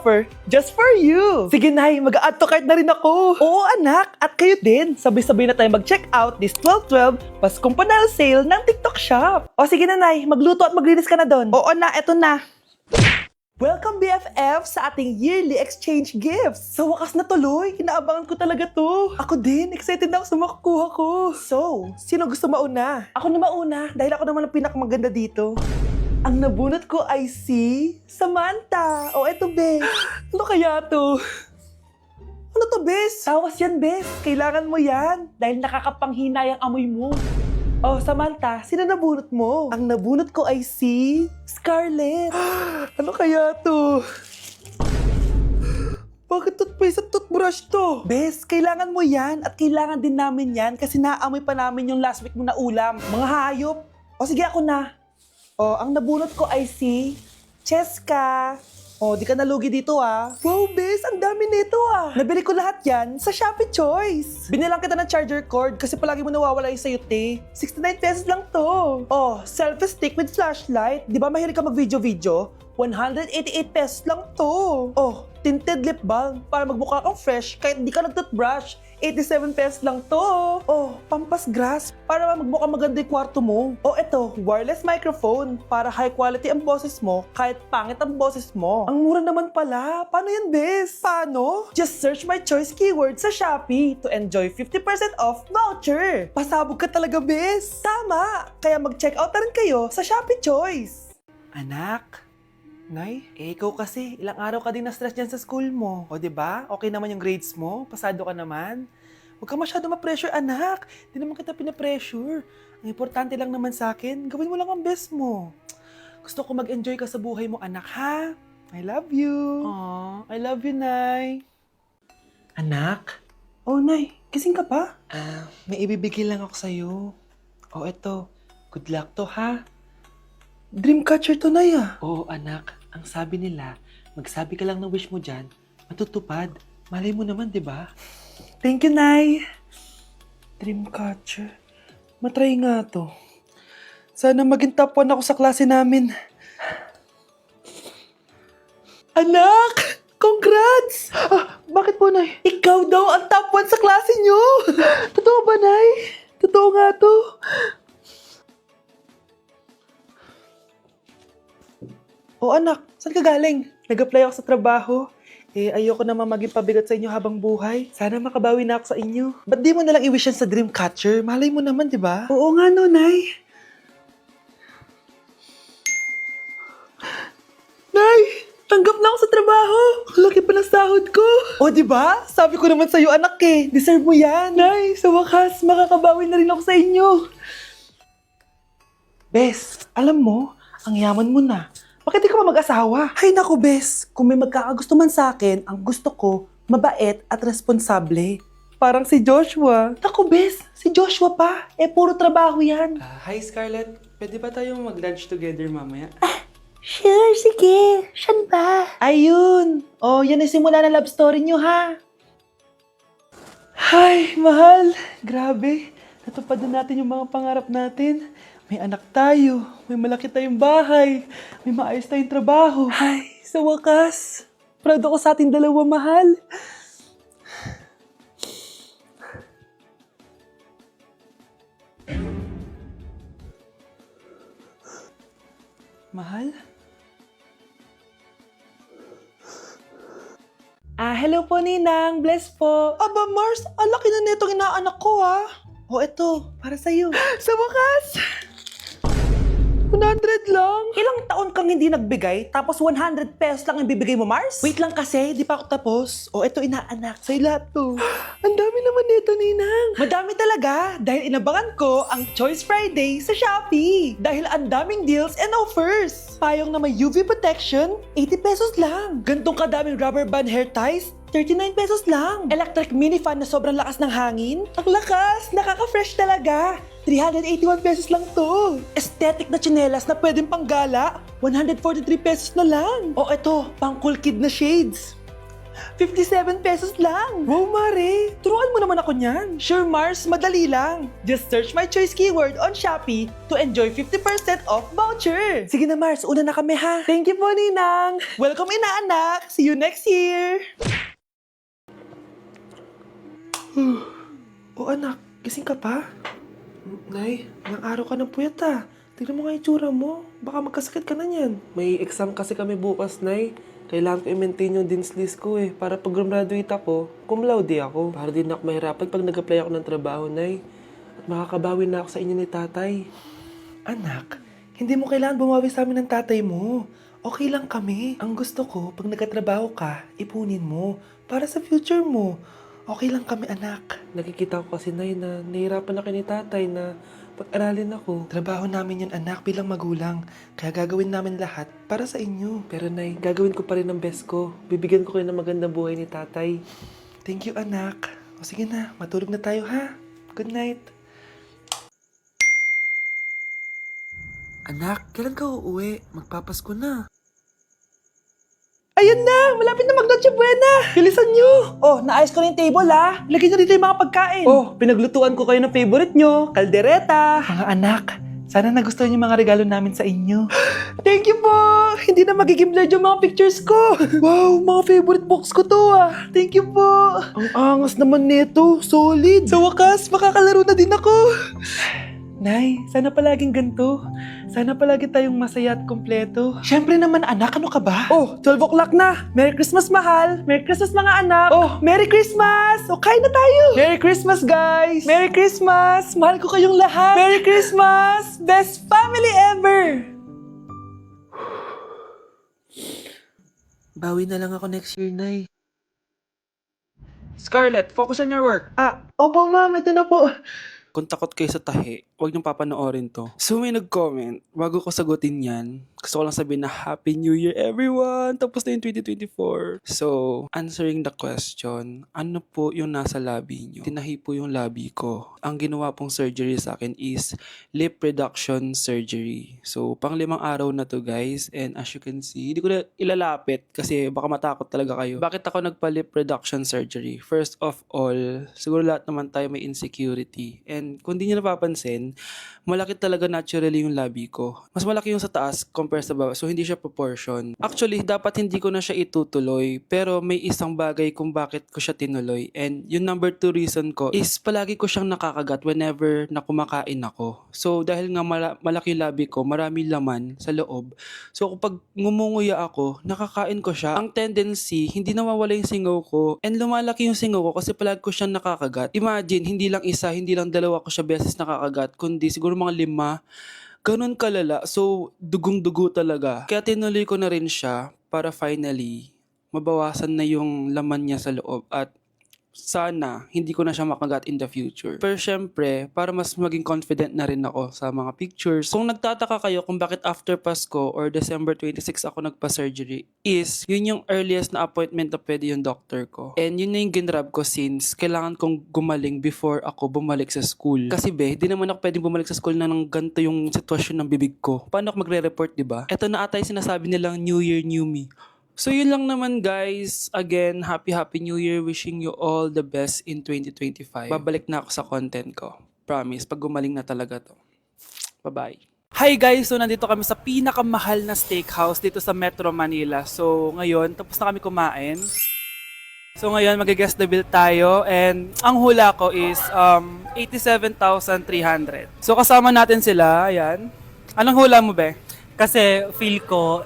offer just for you. Sige, Nay, mag-add to cart na rin ako. Oo, anak. At kayo din. Sabay-sabay na tayo mag-check out this 12/12 Paskong Panalo Sale ng TikTok Shop. O sige na, Nay. Magluto at maglinis ka na doon. Oo na, eto na. Welcome BFF sa ating yearly exchange gifts. Sa wakas na tuloy, inaabangan ko talaga to. Ako din, excited na ako sa makukuha ko. So, sino gusto mauna? Ako na mauna dahil ako naman ang pinakamaganda dito. Ang nabunot ko ay si Samantha. O eto, Bes. Ano kaya to? Ano to, Bes? Tawas yan, Bes. Kailangan mo yan dahil nakakapanghinayang amoy mo. Oh, Samantha, sino nabunot mo? Ang nabunot ko ay si Scarlett. Ano kaya to? Bakit toothpaste at toothbrush to? Bes, kailangan mo yan at kailangan din namin yan kasi naamoy pa namin yung last week mo na ulam. Mga hayop. O sige, ako na. O, ang nabunot ko ay si Cheska. Oh, di ka nalugi dito ah. Wow, Bes, ang dami nito ah. Nabili ko lahat yan sa Shopee Choice. Binilang kita ng charger cord kasi palagi mo nawawala yung sayo, te. 69 pesos lang to. Oh, selfie stick with flashlight. Di ba mahilig ka mag-video-video? 188 pesos lang to. Oh, tinted lip balm para magmukha kang fresh kahit di ka nag-toothbrush. 87 pesos lang to. Oh, pampas grass para magmukha maganda yung kwarto mo. Oh, eto, wireless microphone para high quality ang boses mo kahit pangit ang boses mo. Ang mura naman pala. Paano yan, Bes? Paano? Just search my choice keyword sa Shopee to enjoy 50% off voucher. Pasabog ka talaga, Bes. Tama. Kaya mag-check out na rin kayo sa Shopee Choice. Anak, Nay, ikaw kasi, ilang araw ka din na-stress dyan sa school mo. O, diba? Okay naman yung grades mo? Pasado ka naman? Huwag ka masyado ma-pressure, anak. Di naman kita pina-pressure. Ang importante lang naman sa akin, gawin mo lang ang best mo. Gusto ko mag-enjoy ka sa buhay mo, anak, ha? I love you. Aww, I love you, Nay. Anak? Oh, Nay, gising ka pa? May ibibigay lang ako sa'yo. Oh, eto. Good luck to, ha? Dreamcatcher to, Nay, ah. Oo, anak. Ang sabi nila, magsabi ka lang ng wish mo dyan, matutupad. Malay mo naman, di ba? Thank you, Nay. Dreamcatcher. Matry nga to. Sana maging top 1 ako sa klase namin. Anak! Congrats! Bakit po, Nay? Ikaw daw ang top 1 sa klase nyo! Totoo ba, Nay? Totoo nga to. Oh, anak, saan ka galing? Nag-apply ako sa trabaho. Ayoko naman maging pabigat sa inyo habang buhay. Sana makabawi na ako sa inyo. Ba't di mo nalang i-wish yan sa Dreamcatcher? Malay mo naman, di ba? Oo nga, no, Nay. Nay, tanggap na ako sa trabaho. Laki pa ng sahod ko. O, di ba? Sabi ko naman sa'yo, anak eh. Deserve mo yan. Nay, sa wakas, makakabawi na rin ako sa inyo. Bes, alam mo, ang yaman mo na. Bakit di ka pa mag-asawa? Ay naku, Bes. Kung may magkakagusto man sa akin, ang gusto ko, mabait at responsable. Parang si Joshua. Naku, Bes. Si Joshua pa. Puro trabaho yan. Hi, Scarlett. Pwede ba tayong mag-lunch together mamaya? Sure, sige. Saan ba? Ayun. Oh, yan ay simula na love story nyo, ha? Ay, mahal. Grabe. Natupad na natin yung mga pangarap natin. May anak tayo, may malaki tayong bahay, may maayos tayong trabaho. Ay, sa wakas, proud ako sa ating dalawa, mahal. Mahal? Hello po, Ninang. Bless po. Aba, Mars, ang laki na netong inaanak ko, ha? Oh, eto, para sa'yo. Sa wakas! 100 lang? Ilang taon kang hindi nagbigay, tapos 100 pesos lang ang bibigay mo, Mars? Wait lang kasi, di pa ako tapos. O, eto inaanak, sa'yo lahat to. Ang dami naman nito, Ninang. Madami talaga, dahil inabangan ko ang Choice Friday sa Shopee. Dahil ang daming deals and offers. Payong na may UV protection, 80 pesos lang. Gantong kadaming rubber band hair ties, 39 pesos lang. Electric mini fan na sobrang lakas ng hangin. Ang lakas, nakaka-fresh talaga. 381 pesos lang to. Aesthetic na tsinelas na pwedeng panggala, 143 pesos na lang. O eto, pang cool kid na shades. 57 pesos lang! Wow, Mare! Turuan mo naman ako niyan! Sure, Mars, madali lang! Just search my choice keyword on Shopee to enjoy 50% off voucher! Sige na, Mars, una na kami ha! Thank you po, Ninang! Welcome, inaanak! See you next year! Oh, anak, gising ka pa? Nay, ilang araw ka ng puyat ah. Tignan mo nga yung tsura mo. Baka magkasakit ka na niyan. May exam kasi kami bukas, Nay. Kailangan ko i-maintain yung dean's list ko eh. Para pag graduate ako, cum laude ako. Para din ako mahirapan pag nag-apply ako ng trabaho, Nay. At makakabawi na ako sa inyo ni tatay. Anak, hindi mo kailangan bumawi sa amin ng tatay mo. Okay lang kami. Ang gusto ko, pag nagkatrabaho ka, ipunin mo. Para sa future mo. Okay lang kami, anak. Nakikita ko kasi, Nay, na nahihirapan na kayo ni tatay na pag-aralin ako. Trabaho namin yun, anak, bilang magulang. Kaya gagawin namin lahat para sa inyo. Pero, Nay, gagawin ko pa rin ang best ko. Bibigyan ko kayo ng magandang buhay ni tatay. Thank you, anak. O sige na, matulog na tayo, ha? Good night. Anak, kailan ka uuwi? Magpapasko na. Ayan na! Malapit na mag-Noche Buena! Bilisan nyo! Oh, naayos ko na yung table ha! Lagyan nyo dito yung mga pagkain! Oh, pinaglutuan ko kayo ng favorite nyo, kaldereta! Mga anak, sana nagustuhan yung mga regalo namin sa inyo. Thank you po! Hindi na magiging blurred yung mga pictures ko! Wow, mga favorite box ko to ah! Thank you po! Ang angas naman nito, solid! Sa wakas, makakalaro na din ako! Nay, sana palaging ganito. Sana palagi tayong masaya at kompleto. Siyempre naman anak, ano ka ba? Oh, 12 o'clock na. Merry Christmas, mahal. Merry Christmas, mga anak. Oh, Merry Christmas! O, kain na tayo. Merry Christmas, guys. Merry Christmas. Mahal ko kayong lahat. Merry Christmas. Best family ever. Bawi na lang ako next year, Nay. Scarlett, focus on your work. Opo, ma'am. Ito na po. Kung takot kayo sa tahi, huwag niyong papanoorin to. So may nag-comment, bago ko sagutin yan, gusto ko lang sabihin na Happy New Year everyone! Tapos na yung 2024. So, answering the question, ano po yung nasa labi niyo? Tinahi po yung labi ko. Ang ginawa pong surgery sa akin is lip reduction surgery. So, pang 5 araw na to guys. And as you can see, hindi ko na ilalapit kasi baka matakot talaga kayo. Bakit ako nagpa-lip reduction surgery? First of all, siguro lahat naman tayo may insecurity. And kung di nyo napapansin, malaki talaga naturally yung labi ko. Mas malaki yung sa taas compare sa baba. So, hindi siya proportion. Actually, dapat hindi ko na siya itutuloy. Pero may isang bagay kung bakit ko siya tinuloy. And yung number 2 reason ko is palagi ko siyang nakakagat whenever na kumakain ako. So, dahil nga malaki yung labi ko, marami laman sa loob. So, kapag ngumunguya ako, nakakain ko siya. Ang tendency, hindi nawawala yung singaw ko. And lumalaki yung singaw ko kasi palagi ko siyang nakakagat. Imagine, hindi lang isa, hindi lang dalawa ko siya beses nakakagat, kundi siguro mga 5. Ganun kalala. So, dugong-dugo talaga. Kaya tinuloy ko na rin siya para finally mabawasan na yung laman niya sa loob at sana hindi ko na siya makagat in the future. Pero syempre, para mas maging confident na rin ako sa mga pictures. Kung nagtataka kayo kung bakit after Pasko or December 26 ako nagpa-surgery, is yun yung earliest na appointment na pwede yung doctor ko. And yun na yung ginrab ko since kailangan kong gumaling before ako bumalik sa school. Kasi di naman ako pwedeng bumalik sa school na nang ganito yung sitwasyon ng bibig ko. Paano ako magre-report, diba? Ito na ata yung sinasabi nilang New Year, New Me. So yun lang naman guys. Again, Happy New Year. Wishing you all the best in 2025. Babalik na ako sa content ko. Promise, pag gumaling na talaga to. Bye-bye. Hi guys! So nandito kami sa pinakamahal na steakhouse dito sa Metro Manila. So ngayon, tapos na kami kumain. So ngayon, mag-guess the bill tayo. And ang hula ko is 87,300. So kasama natin sila. Ayan. Anong hula mo, be? Kasi feel ko,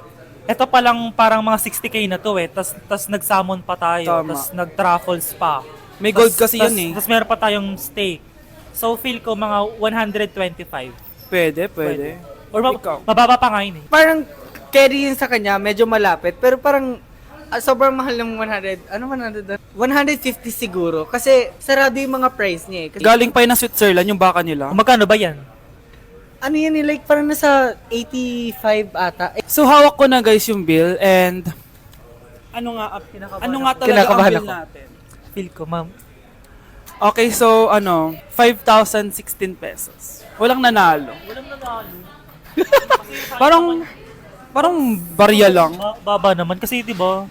eto pa lang parang mga 60k na to eh. Tas nag-salmon pa tayo. Tama. Tas nag-truffles pa. May gold kasi yun eh. Tas meron pa tayong steak. So feel ko mga 125. Pwede. Or Ikaw? mababa pa nga yun eh. Parang carry yun sa kanya, medyo malapit. Pero parang sobrang mahal ng 100. Ano 100? 150 siguro. Kasi sarado yung mga price niya eh. Kasi, Galing pa yun ng Switzerland, yung baka nila. Magkano ba yan? ano yan eh, like parang nasa 85 ata. So hawak ko na guys yung bill and ano nga talaga ang Kinakabahan bill ako. natin? Feel ko, ma'am. Okay, so 5,016 pesos. Walang nanalo. Walang nanalo. Parang barya lang. Baba naman kasi 'di ba?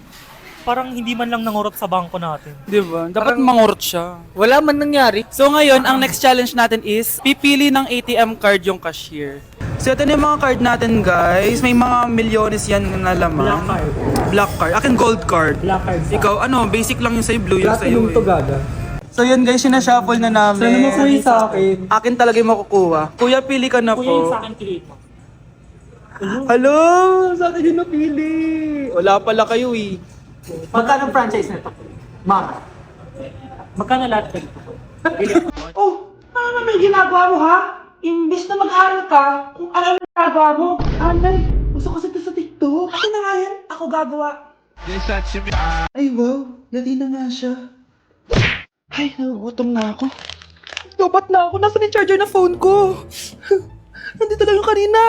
Parang hindi man lang nangurot sa bangko natin. Di ba? Dapat mangurot siya. Wala man nangyari. So ngayon, ang next challenge natin is pipili ng ATM card yung cashier. So ito na yung mga card natin guys. May mga milyones yan na laman. Black card. Black card. Akin gold card. Black card. Ikaw, ano, basic lang yung sa'yo, blue yung sa'yo. gaga. So yun guys, sinashuffle na namin. Sana makuha sa akin. Akin talaga yung makukuha. Kuya, pili ka na Kuya, yung po. sa akin create mo. Hello! Sa akin yung napili. Wala pala kayo eh. Magkano ang franchise nito? Mama. Magkano lahat ka? Oh, ano naman yung ginagawa mo ha? Imbis na mag-aral ka, kung ano ang ginagawa mo. Anay, gusto ko sa TikTok. Akin na nga yan, ako gagawa. Ay wow, dali na nga siya. Ay, nagugutom na ako. Dapat na ako, nasaan yung charger na phone ko? Nandito lang yung kanina.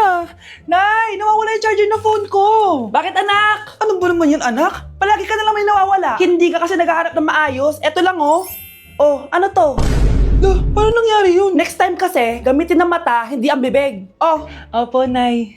Nay, nawawala yung charger na phone ko. Bakit anak? Ano ba naman yan anak? Palagi ka na lang may nawawala. Hindi ka kasi naghahanap ng maayos. Eto lang oh. Oh, ano to? Paano nangyari yun? Next time kasi, gamitin ng mata, hindi ang bibig. Oh. Opo, Nay.